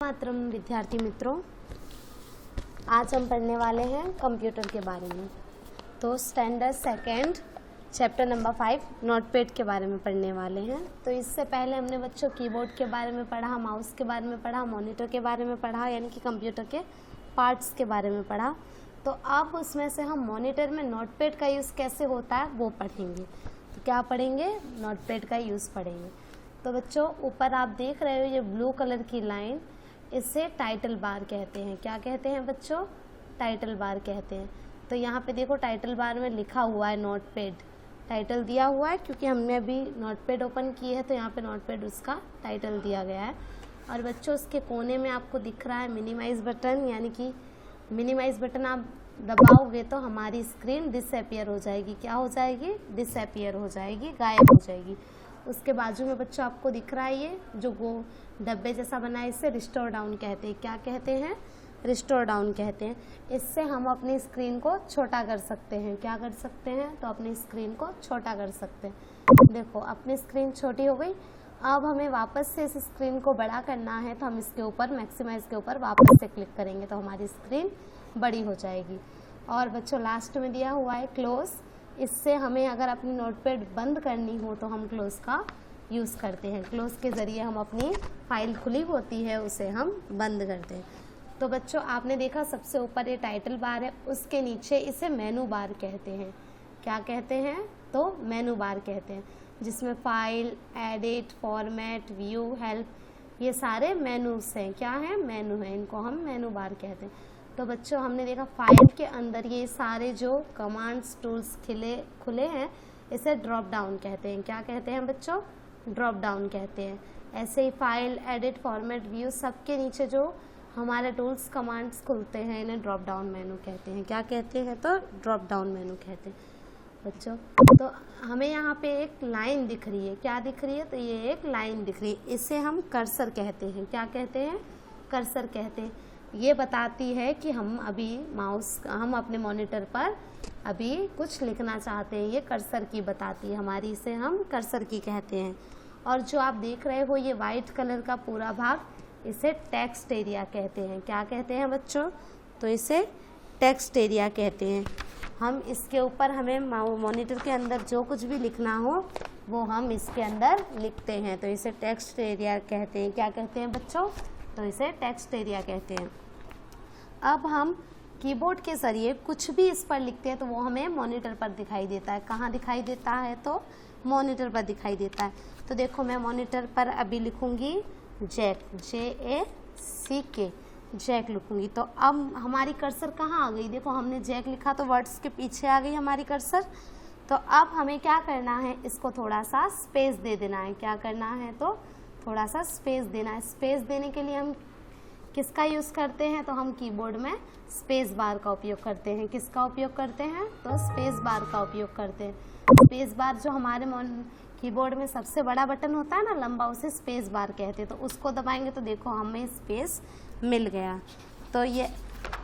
मातरम विद्यार्थी मित्रों, आज हम पढ़ने वाले हैं कंप्यूटर के बारे में। तो standard second chapter number 5 notepad के बारे में पढ़ने वाले हैं। तो इससे पहले हमने बच्चों कीबोर्ड के बारे में पढ़ा, माउस के बारे में पढ़ा, मॉनिटर के बारे में पढ़ा, यानी कि कंप्यूटर के पार्ट्स के बारे में पढ़ा। तो अब उसमें से हम मॉनिटर में नोटपैड का यूज़ कैसे होता है वो पढ़ेंगे। तो क्या पढ़ेंगे? नोटपैड का यूज़ पढ़ेंगे। तो बच्चों ऊपर आप देख रहे हो ये ब्लू कलर की लाइन, इसे टाइटल बार कहते हैं। क्या कहते हैं बच्चों? टाइटल बार कहते हैं। तो यहाँ पे देखो टाइटल बार में लिखा हुआ है नोटपैड, टाइटल दिया हुआ है क्योंकि हमने अभी नोटपैड ओपन की है, तो यहाँ पे नोटपैड उसका टाइटल दिया गया है। और बच्चों उसके कोने में आपको दिख रहा है मिनिमाइज बटन, यानी कि मिनिमाइज बटन आप दबाओगे तो हमारी स्क्रीन डिसअपियर हो जाएगी। क्या हो जाएगी? डिसअपियर हो जाएगी, गायब हो जाएगी। उसके बाजू में बच्चों आपको दिख रहा है ये जो डब्बे जैसा बना है, इसे रिस्टोर डाउन कहते हैं। क्या कहते हैं? रिस्टोर डाउन कहते हैं। इससे हम अपनी स्क्रीन को छोटा कर सकते हैं। क्या कर सकते हैं? तो अपनी स्क्रीन को छोटा कर सकते हैं। देखो अपनी स्क्रीन छोटी हो गई। अब हमें वापस से इस स्क्रीन को बड़ा करना है, तो हम इसके ऊपर मैक्सिमाइज के ऊपर वापस से क्लिक करेंगे तो हमारी स्क्रीन बड़ी हो जाएगी। और बच्चों लास्ट में दिया हुआ है क्लोज, इससे हमें अगर अपनी नोटपैड बंद करनी हो तो हम क्लोज का यूज़ करते हैं। क्लोज के ज़रिए हम अपनी फाइल खुली होती है उसे हम बंद करते हैं। तो बच्चों आपने देखा सबसे ऊपर ये टाइटल बार है, उसके नीचे इसे मेनू बार कहते हैं। क्या कहते हैं? तो मेनू बार कहते हैं, जिसमें file, edit, format, view, help ये सारे मेनूस हैं। क्या हैं? मेनू हैं, इनको हम मेनू बार कहते हैं। तो बच्चों हमने देखा फाइल के अंदर ये सारे जो कमांड्स टूल्स खुले हैं इसे ड्रॉप डाउन कहते हैं। क्या कहते हैं बच्चों? ड्रॉप डाउन कहते हैं। ऐसे ही फाइल, एडिट, फॉर्मेट, व्यू सबके नीचे जो हमारे टूल्स कमांड्स खुलते हैं इन्हें ड्रॉप डाउन मेनू कहते हैं। क्या कहते हैं? तो ड्रॉप डाउन मेनू कहते हैं बच्चों। तो हमें यहाँ पे एक लाइन दिख रही है। क्या दिख रही है? तो ये एक लाइन दिख रही है, इसे हम कर्सर कहते हैं। क्या कहते हैं? कर्सर कहते हैं। ये बताती है कि हम अपने मॉनिटर पर अभी कुछ लिखना चाहते हैं। ये कर्सर की बताती है हमारी, इसे हम कर्सर की कहते हैं। और जो आप देख रहे हो ये वाइट कलर का पूरा भाग, इसे टेक्स्ट एरिया कहते हैं। क्या कहते हैं बच्चों? तो इसे टेक्स्ट एरिया कहते हैं। हम इसके ऊपर हमें मॉनिटर के अंदर जो कुछ भी लिखना हो वो हम इसके अंदर लिखते हैं, तो इसे टेक्स्ट एरिया कहते हैं। क्या कहते हैं बच्चों? तो इसे टेक्स्ट एरिया कहते हैं। अब हम कीबोर्ड के ज़रिए कुछ भी इस पर लिखते हैं तो वो हमें मॉनिटर पर दिखाई देता है। कहाँ दिखाई देता है? तो मॉनिटर पर दिखाई देता है। तो देखो मैं मॉनिटर पर अभी लिखूँगी जैक, JACK, जैक लिखूँगी। तो अब हमारी कर्सर कहाँ आ गई? देखो हमने जैक लिखा तो वर्ड्स के पीछे आ गई हमारी कर्सर। तो अब हमें क्या करना है? इसको थोड़ा सा स्पेस दे देना है। क्या करना है? तो थोड़ा सा स्पेस देना है। स्पेस देने के लिए हम किसका यूज़ करते हैं? तो हम कीबोर्ड में स्पेस बार का उपयोग करते हैं। किसका उपयोग करते हैं? तो स्पेस बार का उपयोग करते हैं। स्पेस बार जो हमारे कीबोर्ड में सबसे बड़ा बटन होता है ना लंबा, उसे स्पेस बार कहते हैं। तो उसको दबाएंगे तो देखो हमें स्पेस मिल गया। तो ये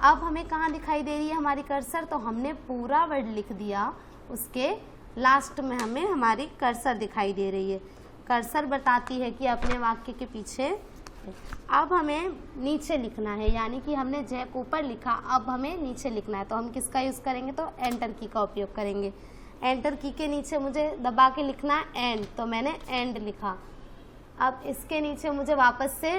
अब हमें कहाँ दिखाई दे रही है हमारी कर्सर? तो हमने पूरा वर्ड लिख दिया, उसके लास्ट में हमें हमारी कर्सर दिखाई दे रही है। कर्सर बताती है कि अपने वाक्य के पीछे। अब हमें नीचे लिखना है, यानी कि हमने जैक ऊपर लिखा, अब हमें नीचे लिखना है। तो हम किसका यूज़ करेंगे? तो एंटर की का उपयोग करेंगे। एंटर की के नीचे मुझे दबा के लिखना है एंड, तो मैंने एंड लिखा। अब इसके नीचे मुझे वापस से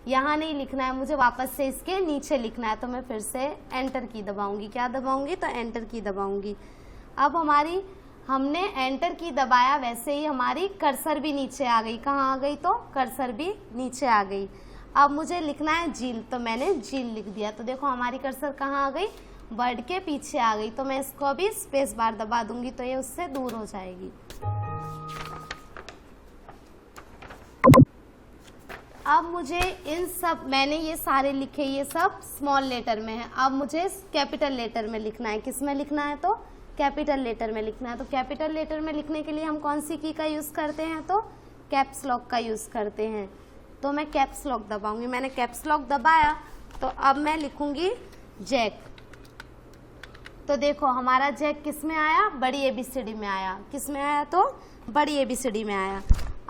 यहाँ नहीं लिखना है, मुझे वापस से इसके नीचे लिखना है, तो मैं फिर से एंटर की दबाऊंगी। क्या दबाऊंगी? तो एंटर की दबाऊंगी। अब हमने एंटर की दबाया, वैसे ही हमारी कर्सर भी नीचे आ गई। कहाँ आ गई? तो कर्सर भी नीचे आ गई। अब मुझे लिखना है झील, तो मैंने झील लिख दिया। तो देखो हमारी कर्सर कहाँ आ गई? वर्ड के पीछे आ गई। तो मैं इसको अभी स्पेस बार दबा दूंगी तो ये उससे दूर हो जाएगी। अब मुझे मैंने ये सारे लिखे, ये सब स्मॉल लेटर में है। अब मुझे कैपिटल लेटर में लिखना है। किस में लिखना है? तो कैपिटल लेटर में लिखना है। तो कैपिटल लेटर में लिखने के लिए हम कौन सी की का यूज़ करते हैं? तो कैप्स लॉक का यूज़ करते हैं। तो मैं कैप्स लॉक दबाऊंगी। मैंने कैप्स लॉक दबाया तो अब मैं लिखूंगी जैक। तो देखो हमारा जैक किस में आया? बड़ी ABCD में आया। किस में आया? तो बड़ी ABCD में आया।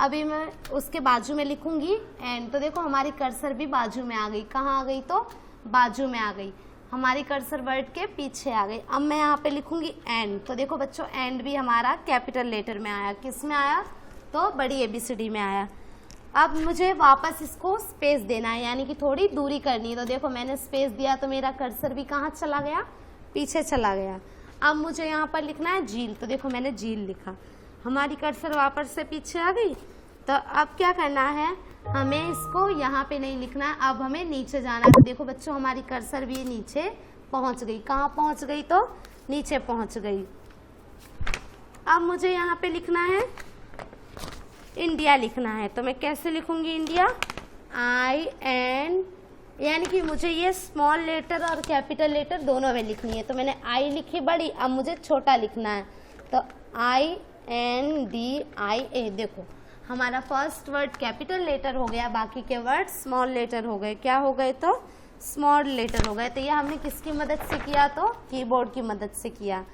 अभी मैं उसके बाजू में लिखूंगी एंड, तो देखो हमारी कर्सर भी बाजू में आ गई। कहाँ आ गई? तो बाजू में आ गई। हमारी कर्सर वर्ड के पीछे आ गई। अब मैं यहाँ पे लिखूंगी एंड, तो देखो बच्चों एंड भी हमारा कैपिटल लेटर में आया। किस में आया? तो बड़ी ABCD में आया। अब मुझे वापस इसको स्पेस देना है, यानी कि थोड़ी दूरी करनी है। तो देखो मैंने स्पेस दिया तो मेरा कर्सर भी कहाँ चला गया? पीछे चला गया। अब मुझे यहाँ पर लिखना है झील, तो देखो मैंने झील लिखा। हमारी कर्सर वापस से पीछे आ गई। तो अब क्या करना है? हमें इसको यहाँ पे नहीं लिखना है, अब हमें नीचे जाना है। तो देखो बच्चों हमारी कर्सर भी नीचे पहुँच गई। कहाँ पहुँच गई? तो नीचे पहुँच गई। अब मुझे यहाँ पे लिखना है इंडिया लिखना है। तो मैं कैसे लिखूंगी इंडिया? IN, यानी कि मुझे ये स्मॉल लेटर और कैपिटल लेटर दोनों में लिखनी है। तो मैंने I लिखी बड़ी, अब मुझे छोटा लिखना है। तो INDIA। देखो हमारा फर्स्ट वर्ड कैपिटल लेटर हो गया, बाकी के वर्ड स्मॉल लेटर हो गए। क्या हो गए? तो स्मॉल लेटर हो गए। तो ये हमने किसकी मदद से किया? तो कीबोर्ड की मदद से किया।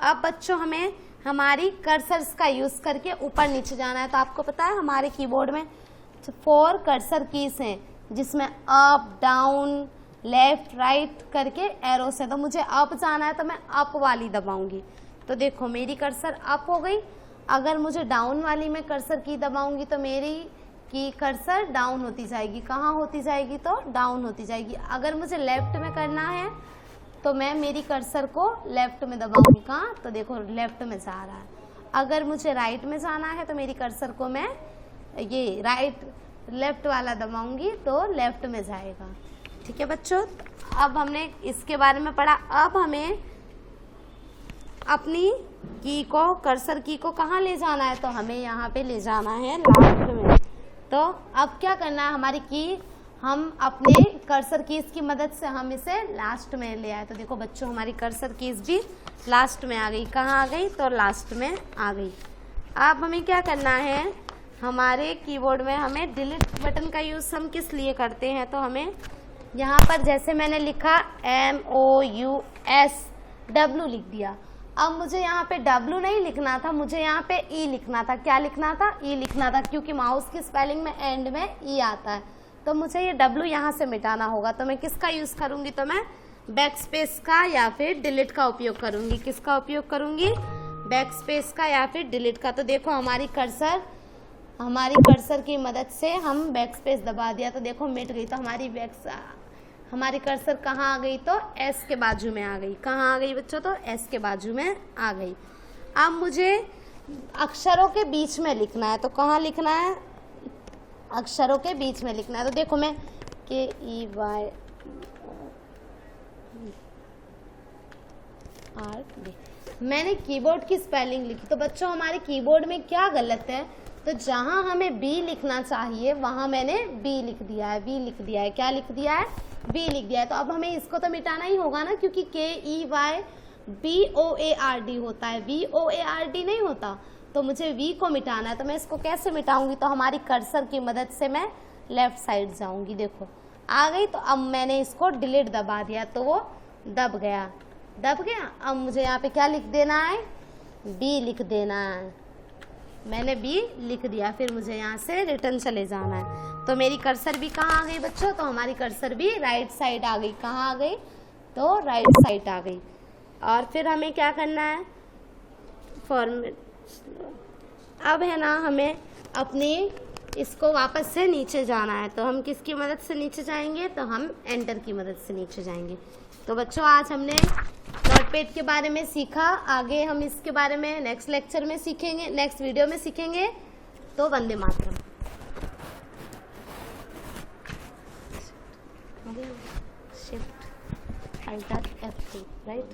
अब बच्चों हमें हमारी कर्सर्स का यूज करके ऊपर नीचे जाना है। तो आपको पता है हमारे कीबोर्ड में 4 कर्सर कीज हैं, जिसमें अप, डाउन, लेफ्ट, राइट करके एरोस है। तो मुझे अप जाना है तो मैं अप वाली दबाऊंगी। तो देखो मेरी कर्सर अप हो गई। अगर मुझे डाउन वाली में कर्सर की दबाऊंगी तो मेरी की कर्सर डाउन होती जाएगी। कहाँ होती जाएगी? तो डाउन होती जाएगी। अगर मुझे लेफ्ट में करना है तो मैं मेरी कर्सर को लेफ्ट में दबाऊंगी। कहाँ? तो देखो लेफ्ट में जा रहा है। अगर मुझे राइट में जाना है तो मेरी कर्सर को मैं ये लेफ्ट वाला दबाऊंगी तो लेफ्ट में जाएगा। ठीक है बच्चों, अब हमने इसके बारे में पढ़ा। अब हमें अपनी की को, कर्सर की को कहाँ ले जाना है? तो हमें यहाँ पे ले जाना है लास्ट में। तो अब क्या करना है? हमारी की हम अपने कर्सर कीज की मदद से हम इसे लास्ट में ले आए। तो देखो बच्चों हमारी कर्सर कीज भी लास्ट में आ गई। कहाँ आ गई? तो लास्ट में आ गई। अब हमें क्या करना है? हमारे कीबोर्ड में हमें डिलीट बटन का यूज़ हम किस लिए करते हैं? तो हमें यहाँ पर जैसे मैंने लिखा MOUS W लिख दिया। अब मुझे यहाँ पे W नहीं लिखना था, मुझे यहाँ पे E लिखना था। क्या लिखना था? E लिखना था, क्योंकि माउस की स्पेलिंग में एंड में E आता है। तो मुझे ये W यहाँ से मिटाना होगा। तो मैं किसका यूज़ करूँगी? तो मैं बैक स्पेस का या फिर डिलीट का उपयोग करूँगी। किसका उपयोग करूँगी? बैक स्पेस का या फिर डिलीट का। तो देखो हमारी कर्सर की मदद से हम बैक स्पेस दबा दिया तो देखो मिट गई। तो हमारी कर्सर कहाँ आ गई? तो S के बाजू में आ गई। कहाँ आ गई बच्चों? तो S के बाजू में आ गई। अब मुझे अक्षरों के बीच में लिखना है। तो कहाँ लिखना है? अक्षरों के बीच में लिखना है। तो देखो मैं KEYRD, मैंने कीबोर्ड की स्पेलिंग लिखी। तो बच्चों हमारे कीबोर्ड में क्या गलत है? तो जहां हमें B लिखना चाहिए वहां मैंने B लिख दिया है। B लिख दिया है। क्या लिख दिया है? B लिख दिया है। तो अब हमें इसको तो मिटाना ही होगा ना, क्योंकि KEYBOARD होता है, VOARD नहीं होता। तो मुझे V को मिटाना है। तो मैं इसको कैसे मिटाऊंगी? तो हमारी कर्सर की मदद से मैं लेफ्ट साइड जाऊंगी। देखो आ गई। तो अब मैंने इसको डिलीट दबा दिया तो वो दब गया। अब मुझे यहाँ पे क्या लिख देना है? B लिख देना है। मैंने B लिख दिया। फिर मुझे यहाँ से रिटर्न चले जाना है। तो मेरी कर्सर भी कहाँ आ गई बच्चों? तो हमारी कर्सर भी राइट साइड आ गई। कहाँ आ गई? तो राइट साइड आ गई। और फिर हमें क्या करना है? फॉर्मेट। अब है ना हमें अपनी इसको वापस से नीचे जाना है। तो हम किसकी मदद से नीचे जाएंगे? तो हम एंटर की मदद से नीचे जाएंगे। तो बच्चों आज हमने नोटपैड के बारे में सीखा। आगे हम इसके बारे में नेक्स्ट लेक्चर में सीखेंगे, नेक्स्ट वीडियो में सीखेंगे। तो वंदे मातरम। Shift Alt F2 right.